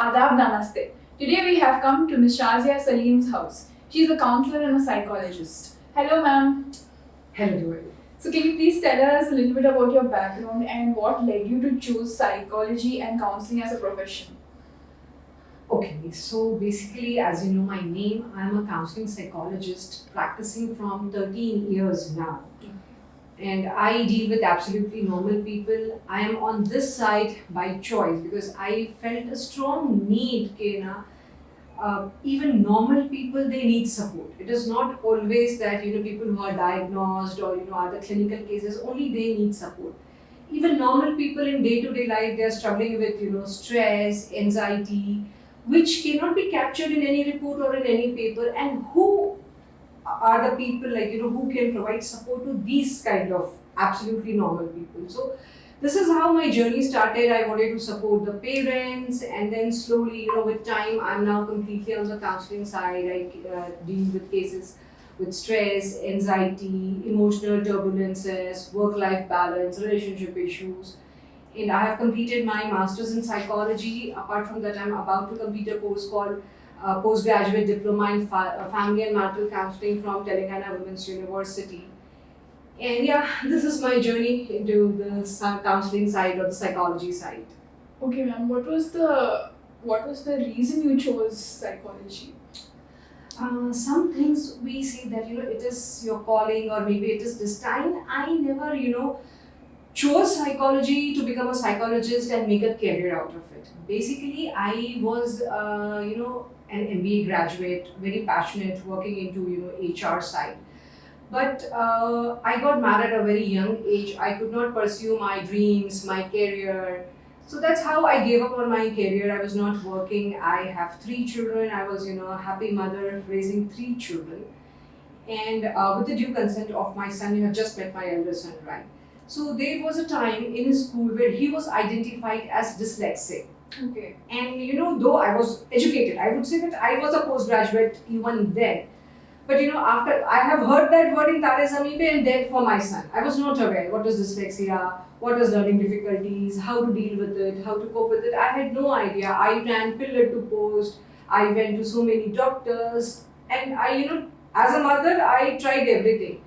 Adab Namaste. Today we have come to Ms. Shazia Saleem's house. She is a counselor and a psychologist. Hello, ma'am. Hello, Joel. So, can you please tell us a little bit about your background and what led you to choose psychology and counseling as a profession? Okay, so basically, as you know my name, I'm a counseling psychologist practicing from 13 years now. And I deal with absolutely normal people. I am on this side by choice because I felt a strong need, even normal people, they need support. It is not always that people who are diagnosed or are the clinical cases, only they need support. Even normal people in day-to-day life, they are struggling with stress, anxiety, which cannot be captured in any report or in any paper. And who are the people who can provide support to these kind of absolutely normal people? So this is how my journey started. I wanted to support the parents, and then slowly, with time, I'm now completely on the counseling side. I deal with cases with stress, anxiety, emotional turbulences, work-life balance, relationship issues. And I have completed my master's in psychology. Apart from that, I'm about to complete a course called postgraduate diploma in family and marital counseling from Telangana Women's University. And yeah, this is my journey into the counseling side or the psychology side. Okay, ma'am. What was the reason you chose psychology? Some things we say that it is your calling or maybe it is destined. I never chose psychology to become a psychologist and make a career out of it. Basically, I was an MBA graduate, very passionate, working into HR side. But I got married at a very young age. I could not pursue my dreams, my career. So that's how I gave up on my career. I was not working. I have 3 children. I was a happy mother raising 3 children. And with the due consent of my son, you have just met my elder son, right? So there was a time in his school where he was identified as dyslexic. Okay. And though I was educated, I would say that I was a postgraduate even then. But after I have heard that word in Tare Zameen Pe and then for my son, I was not aware what is dyslexia, what is learning difficulties, how to deal with it, how to cope with it. I had no idea. I ran pillar to post. I went to so many doctors, and as a mother, I tried everything.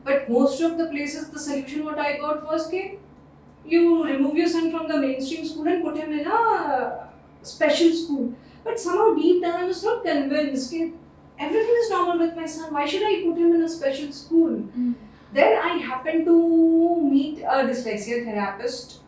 But most of the places, the solution what I got was, you remove your son from the mainstream school and put him in a special school. But somehow deep down I was not convinced that everything is normal with my son. Why should I put him in a special school? Then I happened to meet a dyslexia therapist.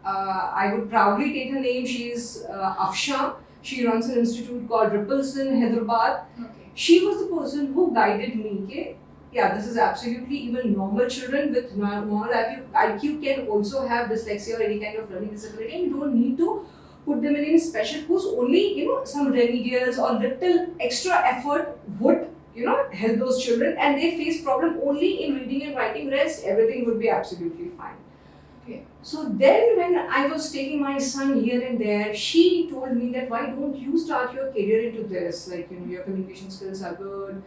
I would proudly take her name. She is Afsha. She runs an institute called Rippleson, Hyderabad. Okay. She was the person who guided me. Yeah, this is absolutely even normal children with normal IQ can also have dyslexia or any kind of learning disability, and you don't need to put them in any special course. Only some remedials or little extra effort would help those children, and they face problem only in reading and writing. Rest everything would be absolutely fine. Okay. So then when I was taking my son here and there, she told me that why don't you start your career into this? Your communication skills are good.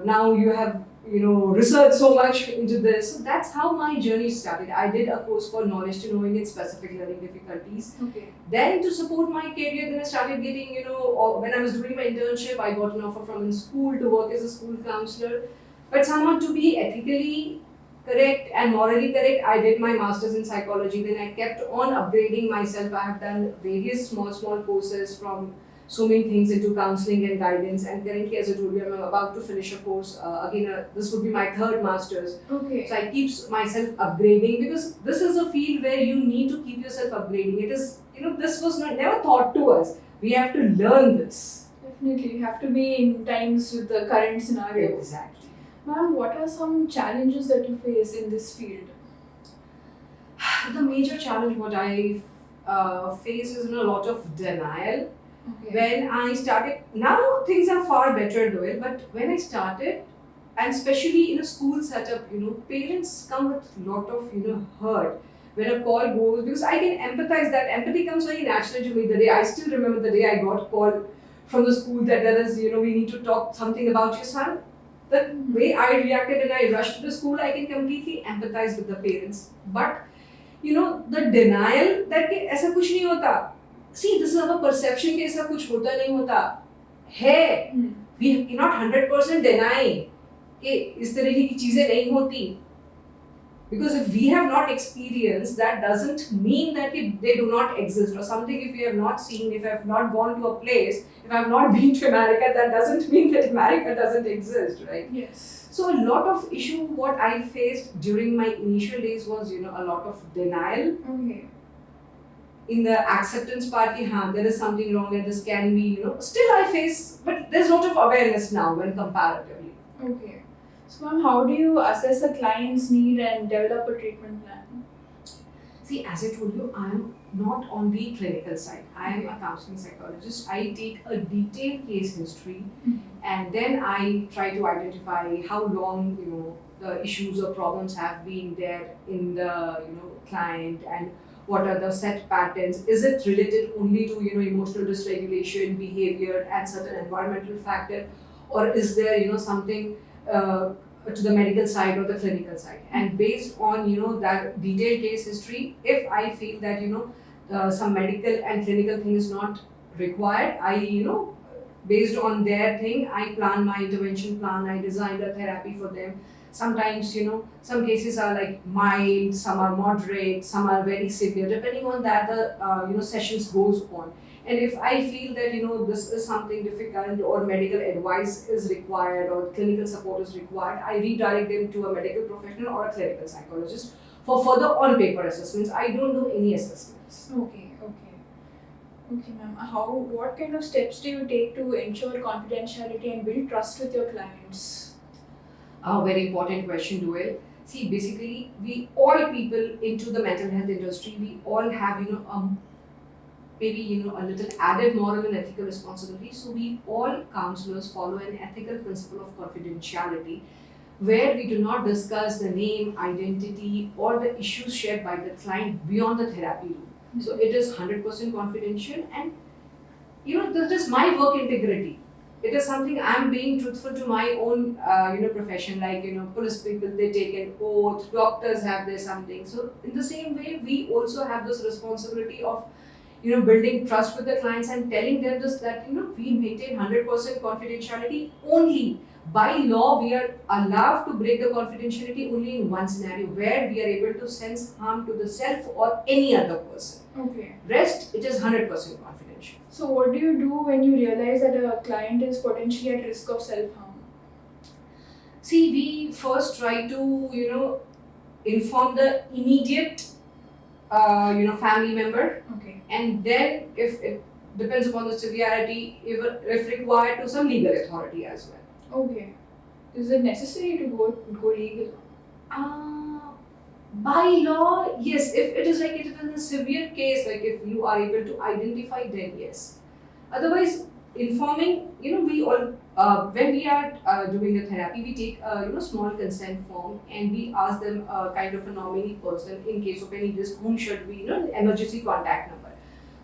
Now you have researched so much into this. So that's how my journey started. I did a course called Knowledge to Knowing in Specific Learning Difficulties. Okay. Then to support my career, then I started getting when I was doing my internship, I got an offer from a school to work as a school counselor. But somehow to be ethically correct and morally correct, I did my master's in psychology. Then I kept on upgrading myself. I have done various small courses from so many things into counseling and guidance, and currently, as I told you, I'm about to finish a course. This would be my 3rd master's. Okay. So I keep myself upgrading because this is a field where you need to keep yourself upgrading. It is, this was never taught to us. We have to learn this. Definitely, you have to be in times with the current scenario. Exactly. Ma'am, what are some challenges that you face in this field? The major challenge what I face is a lot of denial. Okay. When I started, now things are far better, Doyle, but when I started, and especially in a school setup, parents come with a lot of, hurt when a call goes, because I can empathize. That empathy comes very naturally to me. I still remember the day I got called from the school that there is, we need to talk something about your son. The way I reacted and I rushed to the school, I can completely empathize with the parents. But, the denial that कि ऐसा कुछ नहीं होता. See, this is our perception कि ऐसा कुछ होता नहीं होता है. We cannot 100% deny कि इस तरह की चीजें नहीं होती. Because if we have not experienced, that doesn't mean that they do not exist, or something if we have not seen, if I have not gone to a place, if I have not been to America, that doesn't mean that America doesn't exist, right? Yes. So a lot of issue what I faced during my initial days was, a lot of denial. Okay. In the acceptance part, there is something wrong and this can be, still I face, but there's a lot of awareness now when comparatively. Okay. So ma'am, how do you assess a client's need and develop a treatment plan? See, as I told you, I am not on the clinical side. I am a counseling psychologist. I take a detailed case history and then I try to identify how long, the issues or problems have been there in the, client, and what are the set patterns. Is it related only to, emotional dysregulation, behavior and certain environmental factor, or is there, something to the medical side or the clinical side? And based on that detailed case history, if I feel that some medical and clinical thing is not required, I based on their thing, I plan my intervention plan, I design a therapy for them. Sometimes some cases are like mild, some are moderate, some are very severe. Depending on that, the sessions goes on. And if I feel that this is something difficult or medical advice is required or clinical support is required, I redirect them to a medical professional or a clinical psychologist for further on-paper assessments. I don't do any assessments. Okay, ma'am. What kind of steps do you take to ensure confidentiality and build trust with your clients? A very important question, Duel. See, basically, we all people into the mental health industry, we all have maybe a little added moral and ethical responsibility. So we all counselors follow an ethical principle of confidentiality, where we do not discuss the name, identity, or the issues shared by the client beyond the therapy room. So it is 100% confidential, and this is my work integrity. It is something I'm being truthful to my own profession. Like police people, they take an oath. Doctors have their something. So in the same way, we also have this responsibility of building trust with the clients and telling them this, that we maintain 100% confidentiality only. By law, we are allowed to break the confidentiality only in one scenario, where we are able to sense harm to the self or any other person. Okay. Rest, it is 100% confidential. So what do you do when you realize that a client is potentially at risk of self-harm? See, we first try to inform the immediate family member. Okay. And then if it depends upon the severity, if required, to some legal authority as well. Okay. Is it necessary to go legal? By law, yes. If it is like it is in a severe case, like if you are able to identify, then yes. Otherwise, informing, we all when we are doing the therapy, we take a small consent form and we ask them kind of a nominee person in case of any risk, whom should we emergency contact number.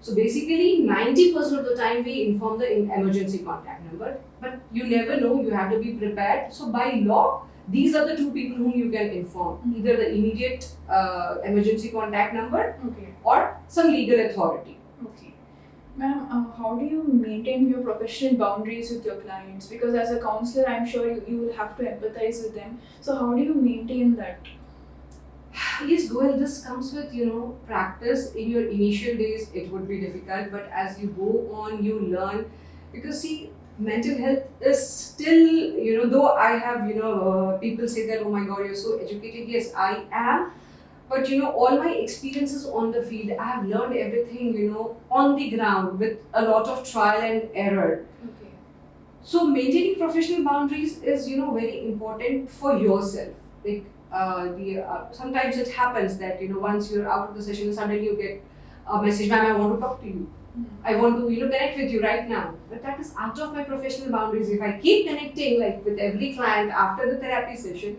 So basically 90% of the time we inform the emergency contact number, but you never know, you have to be prepared. So by law, these are the two people whom you can inform, either the immediate emergency contact number or some legal authority. Okay. Ma'am, how do you maintain your professional boundaries with your clients? Because as a counselor, I'm sure you will have to empathize with them. So how do you maintain that? Yes, Goel, this comes with, practice. In your initial days, it would be difficult, but as you go on, you learn. Because see, mental health is still, though I have, people say that, oh my God, you're so educated. Yes, I am. But, all my experiences on the field, I have learned everything, on the ground with a lot of trial and error. Okay. So maintaining professional boundaries is, very important for yourself. Like, sometimes it happens that once you're out of the session, suddenly you get a message, ma'am, I want to talk to you. I want to connect with you right now. But that is out of my professional boundaries. If I keep connecting like with every client after the therapy session,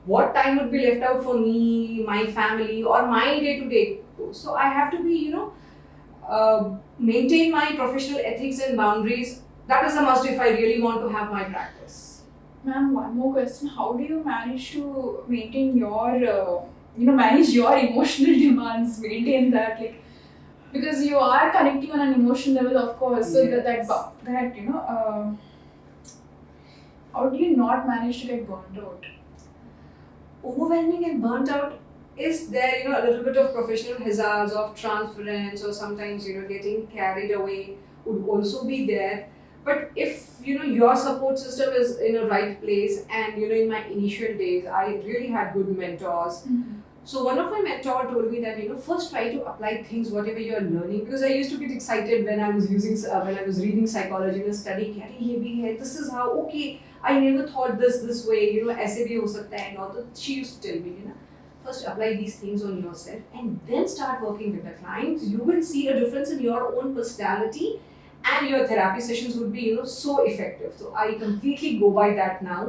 what time would be left out for me, my family, or my day-to-day? So I have to be maintain my professional ethics and boundaries. That is a must if I really want to have my practice. Ma'am, one more question. How do you manage to maintain your, manage your emotional demands, maintain that? Like, Because you are connecting on an emotional level, of course. So Yes. that how do you not manage to get burnt out? Overwhelming and burnt out, is there a little bit of professional hazards of transference, or sometimes getting carried away would also be there. But if your support system is in a right place, and in my initial days I really had good mentors. Mhm. So one of my mentor told me that first try to apply things whatever you are learning, because I used to get excited when I was when I was reading psychology and studying. "Yare, ye bhi hai. This is how, okay. I never thought this way. ऐसे भी हो सकता है." And all that. She used to tell me, first apply these things on yourself and then start working with the clients. You will see a difference in your own personality, and your therapy sessions would be so effective. So I completely go by that now.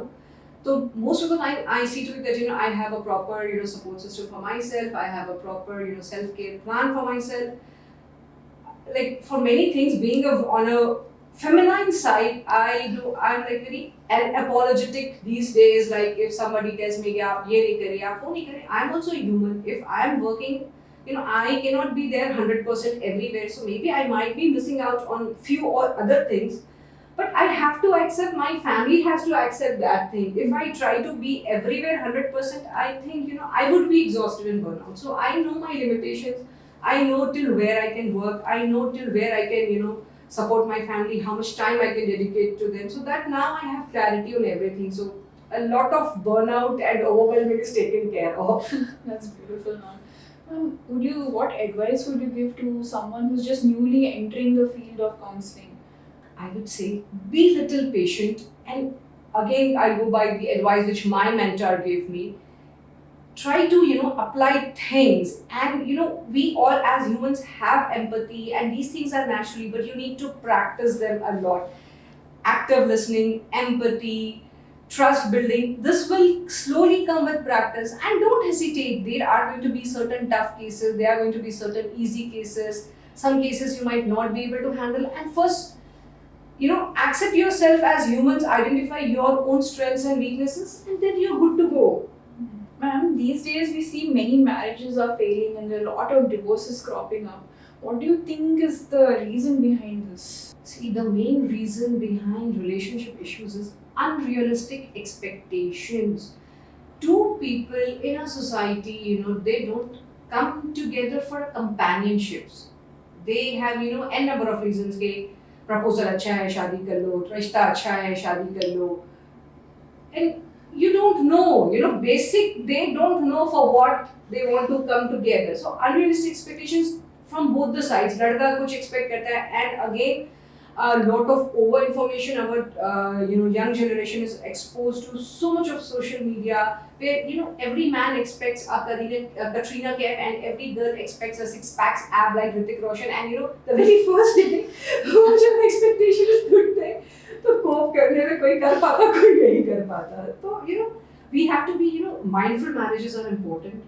So most of the time I see to it that I have a proper support system for myself. I have a proper self care plan for myself. Like for many things, being on a feminine side, I'm like very apologetic these days. Like if somebody tells me, "Yeah, ye nahi kare, aap wo nahi kare," I'm also a human. If I'm working, I cannot be there 100% everywhere. So maybe I might be missing out on few or other things. But I have to accept, my family has to accept that thing. If I try to be everywhere 100%, I think I would be exhausted and burnout. So I know my limitations. I know till where I can work. I know till where I can support my family, how much time I can dedicate to them. So that now I have clarity on everything. So a lot of burnout and overwhelming is taken care of. That's beautiful, ma'am. What advice would you give to someone who's just newly entering the field of counseling? I would say be little patient. And again, I go by the advice which my mentor gave me. Try to apply things, and we all as humans have empathy, and these things are naturally, but you need to practice them a lot. Active listening, empathy, trust building, this will slowly come with practice. And don't hesitate, there are going to be certain tough cases, there are going to be certain easy cases, some cases you might not be able to handle. And first, accept yourself as humans, identify your own strengths and weaknesses, and then you're good to go. Ma'am, these days we see many marriages are failing and there are a lot of divorces cropping up. What do you think is the reason behind this? See, the main reason behind relationship issues is unrealistic expectations. Two people in a society, they don't come together for companionships. They have, n number of reasons. Ke proposal अच्छा है शादी कर लो, रिश्ता अच्छा है शादी कर लो. And you don't know, basic, they don't know for what they want to come together. So unrealistic expectations from both the sides. लड़का कुछ expect करता है, and again a lot of over information. Our young generation is exposed to so much of social media, where every man expects a Katrina Kaif, and every girl expects a six packs ab like Hrithik Roshan. And the very first day how much of expectation is put there, तो कोप करने में कोई कर पाता, कोई नहीं कर पाता. तो we have to be mindful. Marriages are important,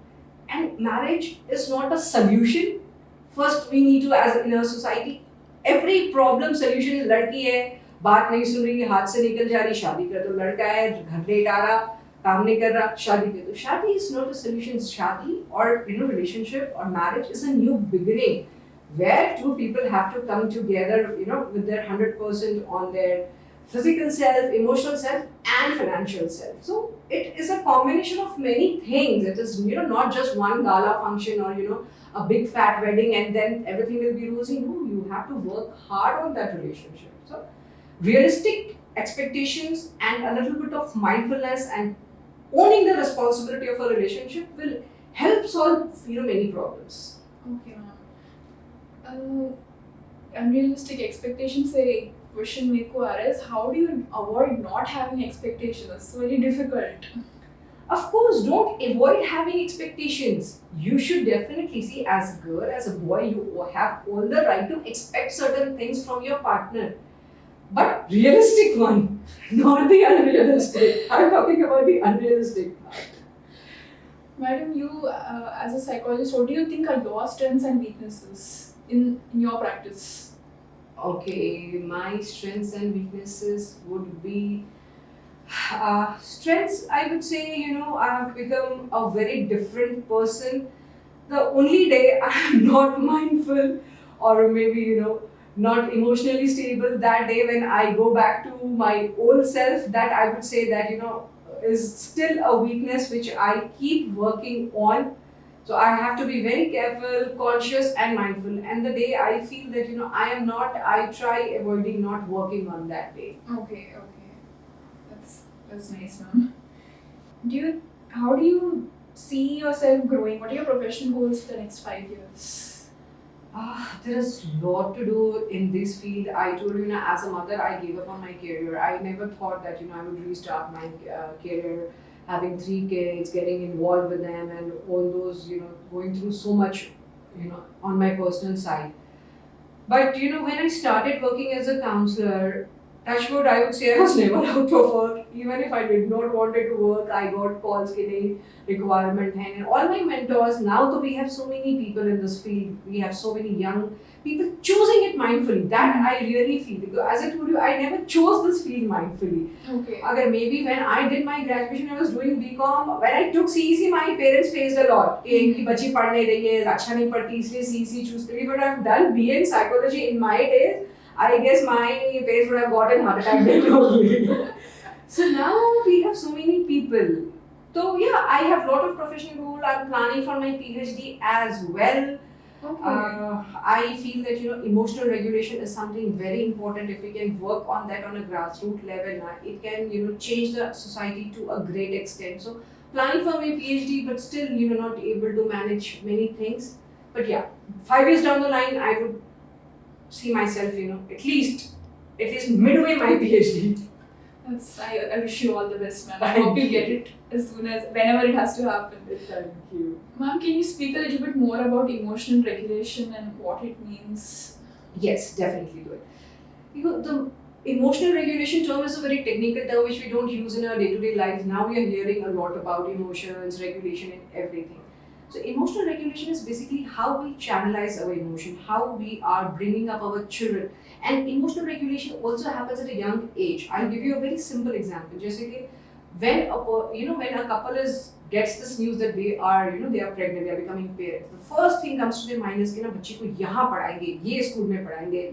and marriage is not a solution. First we need to, as in a society, every problem solution is लड़की है, बात नहीं सुन रही, हाथ से निकल जा रही, शादी कर दो. लड़का है, घर लेट आ रहा, काम नहीं कर रहा, शादी कर दो. शादी is not a solution. शादी or relationship or marriage is a new beginning, where two people have to come together with their 100% on their physical self, emotional self, and financial self. So it is a combination of many things. It is not just one gala function, or a big fat wedding and then everything will be rosy. No, you have to work hard on that relationship. So realistic expectations and a little bit of mindfulness and owning the responsibility of a relationship will help solve many problems. Okay, ma'am. Unrealistic expectations से एक question मेरे को आ रहा है, how do you avoid not having expectations? It's very difficult. Of course, don't avoid having expectations. You should definitely see, as a girl, as a boy, you have all the right to expect certain things from your partner. But realistic one, not the unrealistic. I'm talking about the unrealistic part. Madam, you as a psychologist, what do you think are your strengths and weaknesses in your practice? Okay, my strengths and weaknesses would be strengths. I would say, I have become a very different person. The only day I am not mindful or maybe not emotionally stable that day, when I go back to my old self, that I would say that is still a weakness which I keep working on. So I have to be very careful, conscious, and mindful. And the day I feel that I am not, I try avoiding not working on that day. Okay, okay. That's nice, ma'am. How do you see yourself growing? What are your professional goals for the next 5 years? There is a lot to do in this field. I told you, as a mother, I gave up on my career. I never thought that I would restart my career, having 3 kids, getting involved with them, and all those going through so much, on my personal side. But when I started working as a counselor, touchwood, I would say I was never out of work. Even if I did not wanted to work, I got calls getting requirement, and all my mentors. Now that we have so many people in this field, we have so many young people choosing it mindfully. That I really feel, because as I told you, I never chose this field mindfully. Okay. Agar maybe when I did my graduation, I was doing BCom. When I took CEC, my parents faced a lot. कि इनकी बच्ची पढ़ नहीं रही है, अच्छा नहीं पढ़ती, इसलिए CEC choose करी. But I've done BA in psychology in my days. I guess my parents would have gotten heart attack then only. So now we have so many people. So yeah, I have lot of professional goals. I'm planning for my PhD as well. Okay. I feel that emotional regulation is something very important. If we can work on that on a grassroots level, it can change the society to a great extent. So planning for my PhD, but still not able to manage many things. But yeah, 5 years down the line, I would see myself at least midway my PhD. I wish you all the best, ma'am. I hope you get it as soon as, whenever it has to happen. Thank you. Ma'am, can you speak a little bit more about emotional regulation and what it means? Yes, definitely do it. The emotional regulation term is a very technical term which we don't use in our day-to-day lives. Now we are hearing a lot about emotions, regulation, and everything. So emotional regulation is basically how we channelize our emotion, how we are bringing up our children. And emotional regulation also happens at a young age. I'll give you a very simple example. Just like when a couple gets this news that they are pregnant, they are becoming parents. The first thing comes to their mind is कि बच्चे को यहाँ पढ़ाएंगे, ये school में पढ़ाएंगे,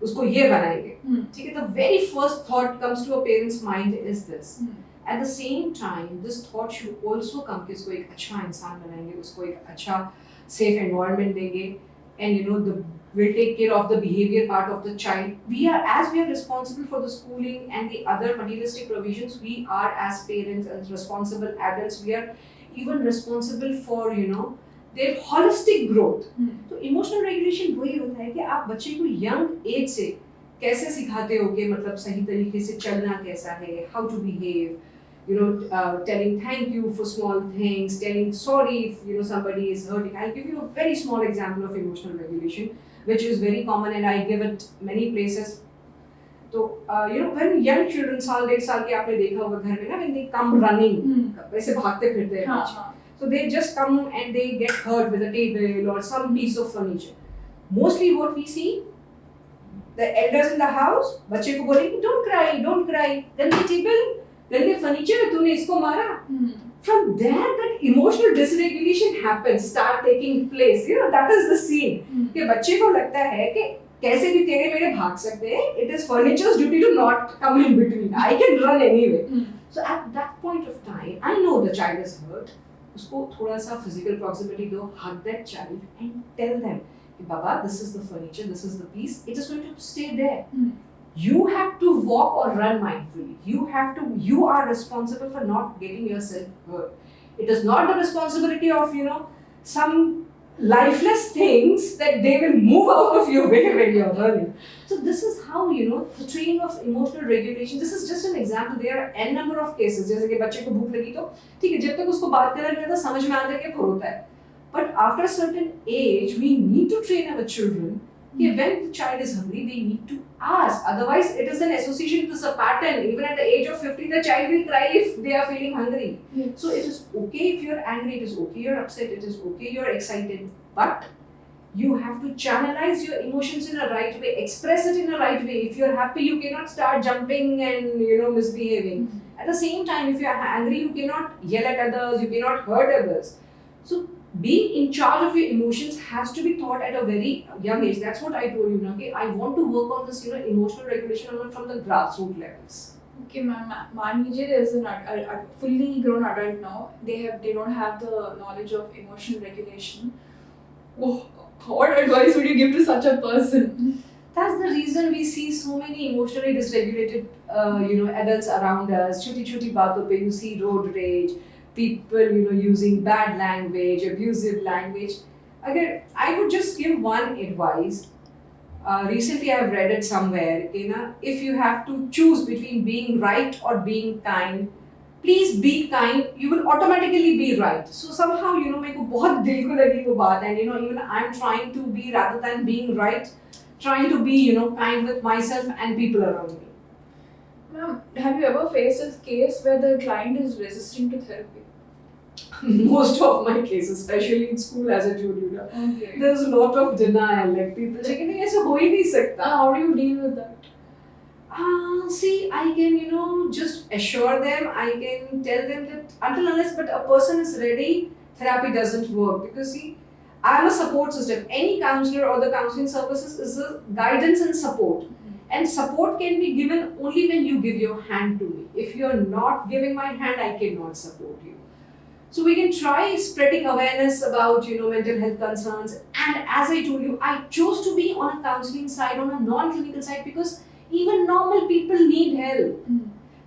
उसको ये बनाएंगे. ठीक है? The very first thought comes to a parent's mind is this. At the same time, this thought should also come कि उसको एक अच्छा इंसान बनाएंगे, उसको एक अच्छा safe environment देंगे, and will take care of the behavior part of the child. We are responsible for the schooling and the other materialistic provisions. We are as parents, as responsible adults, we are even responsible for their holistic growth. तो emotional regulation वही होता है कि आप बच्चे को young age से कैसे सिखाते हो कि मतलब सही तरीके से चलना कैसा है, how to behave, telling thank you for small things, telling sorry if somebody is hurting. I'll give you a very small example of emotional regulation, which is very common and I give it many places. So when young children, साल 1.5 साल के आपने देखा होगा घर में ना, when they come running, वैसे भागते फिरते हैं बच्चे. So they just come and they get hurt with a table or some piece of furniture. Mostly what we see, the elders in the house, बच्चे को बोलेंगे don't cry, don't cry. Then the table, then the furniture, तूने इसको मारा. From there, that emotional dysregulation happens, start taking place. That is the scene. कि बच्चे को लगता है कि कैसे भी तेरे मेरे भाग सकते हैं. It is furniture's duty to not come in between. I can run anyway. So at that point of time, I know the child is hurt. उसको थोड़ा सा physical proximity दो, hug that child and tell them कि Baba, this is the furniture, this is the piece. It is going to stay there. You have to walk or run mindfully. You are responsible for not getting yourself hurt. It is not the responsibility of, some lifeless things that they will move out of your way when you're running. So this is how, the training of emotional regulation, this is just an example. There are n number of cases. जैसे कि बच्चे को भूख लगी तो ठीक है, जब तक उसको बात करना नहीं आता समझ में आता है कि होता है. But after a certain age, we need to train our children. When the child is hungry, they need to ask. Otherwise, it is an association, it is a pattern. Even at the age of 50, the child will cry if they are feeling hungry. Yes. So it is okay if you're angry, it is okay you're upset, it is okay you're excited. But you have to channelize your emotions in a right way, express it in a right way. If you're happy, you cannot start jumping and misbehaving. At the same time, if you're angry, you cannot yell at others, you cannot hurt others. So being in charge of your emotions has to be taught at a very young age. That's what I told you. Na, okay, I want to work on this, emotional regulation from the grassroots levels. Okay, ma'am. Maniji, there's a fully grown adult now. They don't have the knowledge of emotional regulation. Oh, what advice would you give to such a person? That's the reason we see so many emotionally dysregulated, adults around us. Chuti chuti baaton pe you see road rage, people, using bad language, abusive language. Again, I would just give one advice. Recently, I've read it somewhere. If you have to choose between being right or being kind, please be kind. You will automatically be right. So somehow, मेरे को बहुत दिल को लगी वो बात, and even I'm trying to be, rather than being right, trying to be kind with myself and people around me. Ma'am, have you ever faced a case where the client is resistant to therapy? Most of my cases, especially in school, as I told you, Okay. there's a lot of denial. Like people say, "नहीं ऐसा हो ही नहीं सकता." How do you deal with that? See, I can, just assure them, I can tell them that until unless but a person is ready, therapy doesn't work. Because see, I'm a support system. Any counselor or the counseling services is a guidance and support. And support can be given only when you give your hand to me. If you're not giving my hand, I cannot support you. So we can try spreading awareness about, mental health concerns. And as I told you, I chose to be on a counseling side, on a non-clinical side, because even normal people need help.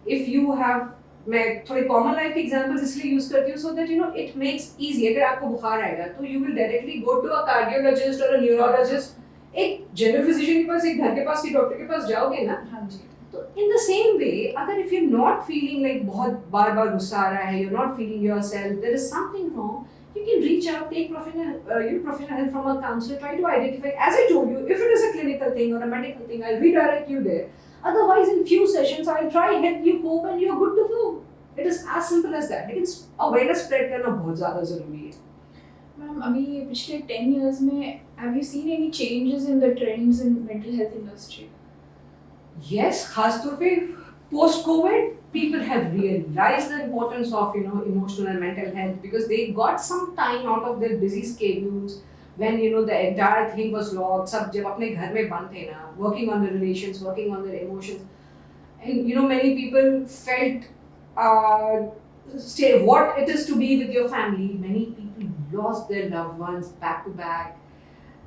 If you have, मैं थोड़े common life examples इसलिए use करती हूँ so that it makes easy. अगर आपको बुखार आएगा तो you will directly go to a cardiologist or a neurologist. एक general physician के पास, एक घर के पास, के डॉक्टर के पास जाओगे ना. हाँ जी. तो in the same way, अगर if you're not feeling like बहुत बार गुस्सा आ रहा है, you're not feeling yourself, there is something wrong, you can reach out, take professional help from a counselor, try to identify. As I told you, if it is a clinical thing or a medical thing, I'll redirect you there. Otherwise, in few sessions, I'll try help you cope and you're good to go. It is as simple as that. लेकिन awareness spread करना बहुत ज़्यादा ज़रूरी है. Ma'am, अभी पिछले 10 years में have you seen any changes in the trends in mental health industry? Yes, खास तौर पे post COVID, people have realized the importance of emotional and mental health because they got some time out of their busy schedules when the entire thing was locked. सब जब अपने घर में बंद थे ना, working on their relations, working on their emotions, and many people felt what it is to be with your family. Many people lost their loved ones back to back.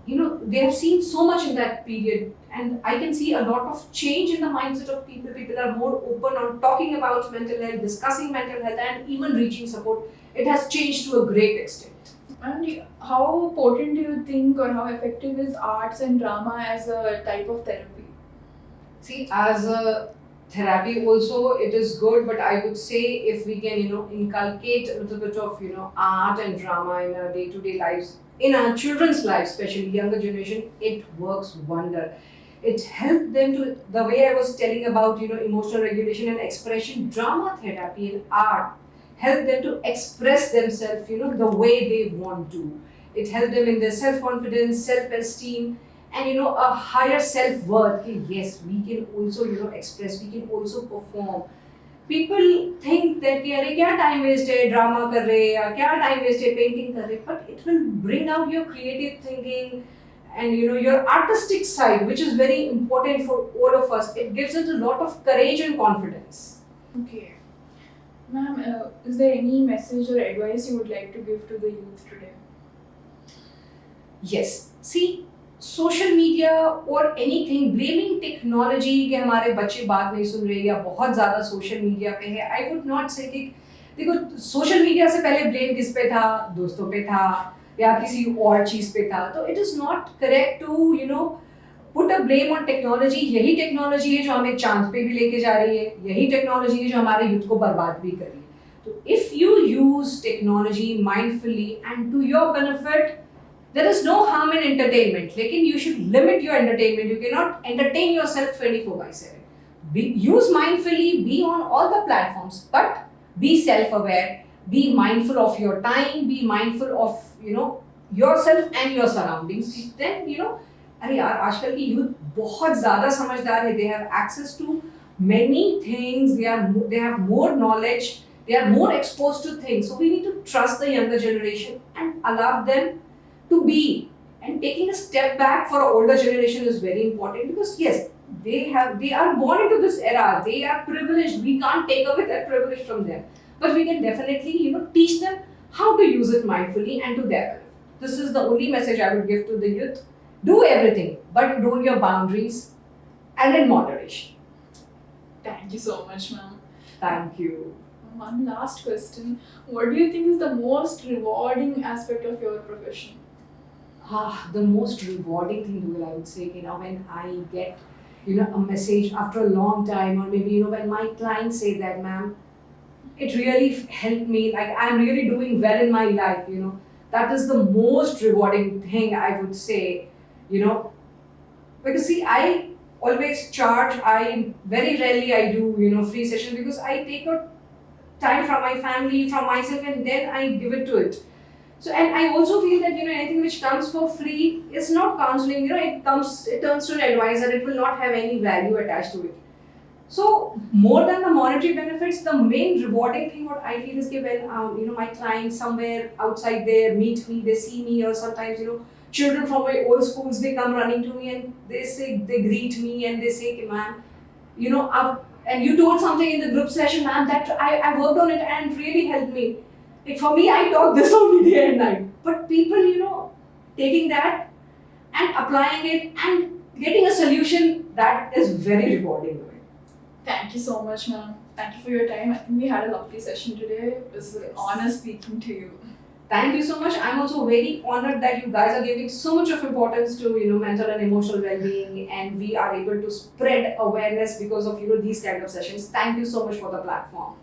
They have seen so much in that period, and I can see a lot of change in the mindset of people. People are more open on talking about mental health, discussing mental health, and even reaching support. It has changed to a great extent. And how potent do you think or how effective is arts and drama as a type of therapy? See, as a therapy also, it is good, but I would say if we can, inculcate a little bit of, art and drama in our day-to-day lives, in our children's lives, especially younger generation, it works wonder. It helped them to, the way I was telling about, emotional regulation and expression, drama therapy and art help them to express themselves, the way they want to. It helped them in their self-confidence, self-esteem, and a higher self-worth. Yes, we can also express, we can also perform. People think that अरे क्या time waste है drama कर रहे या क्या time waste है painting कर रहे, but it will bring out your creative thinking and your artistic side, which is very important for all of us. It gives us a lot of courage and confidence. Okay. Ma'am, is there any message or advice you would like to give to the youth today? Yes. See, social media और anything blaming technology के हमारे बच्चे बात नहीं सुन रहे या बहुत ज़्यादा सोशल मीडिया पे है. आई वुड नॉट से कि देखो सोशल मीडिया से पहले ब्लेम किस पे था, दोस्तों पे था या किसी और चीज़ पे था. तो it is not correct to put a blame on technology. यही टेक्नोलॉजी है जो हमें चांद पे भी लेके जा रही है, यही टेक्नोलॉजी है जो हमारे यूथ को बर्बाद भी कर रही है. तो if you use technology mindfully and to your benefit, there is no harm in entertainment. लेकिन you should limit your entertainment. You cannot entertain yourself 24/7. Use mindfully, be on all the platforms, but be self-aware. Be mindful of your time. Be mindful of yourself and your surroundings. Then अरे यार आजकल की youth बहुत ज़्यादा समझदार है. They have access to many things. They have more knowledge. They are more exposed to things. So we need to trust the younger generation and allow them to be. And taking a step back for an older generation is very important, because yes, they are born into this era. They are privileged. We can't take away that privilege from them. But we can definitely, teach them how to use it mindfully and to their benefit. This is the only message I would give to the youth. Do everything, but know your boundaries and in moderation. Thank you so much, ma'am. Thank you. One last question. What do you think is the most rewarding aspect of your profession? The most rewarding thing, Dugal, I would say, when I get, a message after a long time, or maybe, when my clients say that, ma'am, it really helped me, like I'm really doing well in my life, that is the most rewarding thing, I would say, because see, I always charge, I very rarely I do, free session, because I take a time from my family, from myself, and then I give it to it. So, and I also feel that, anything which comes for free is not counseling, it turns to an advisor, it will not have any value attached to it. So, more than the monetary benefits, the main rewarding thing what I feel is that when, my clients somewhere outside there meet me, they see me, or sometimes, children from my old schools, they come running to me and they greet me and they say, ma'am, and you told something in the group session, ma'am, that I worked on it and it really helped me. Like for me, I talk this only day and night. But people, taking that and applying it and getting a solution, that is very rewarding. Thank you so much, ma'am. Thank you for your time. I think we had a lovely session today. It was an honor speaking to you. Thank you so much. I'm also very honored that you guys are giving so much of importance to mental and emotional well-being, and we are able to spread awareness because of these kind of sessions. Thank you so much for the platform.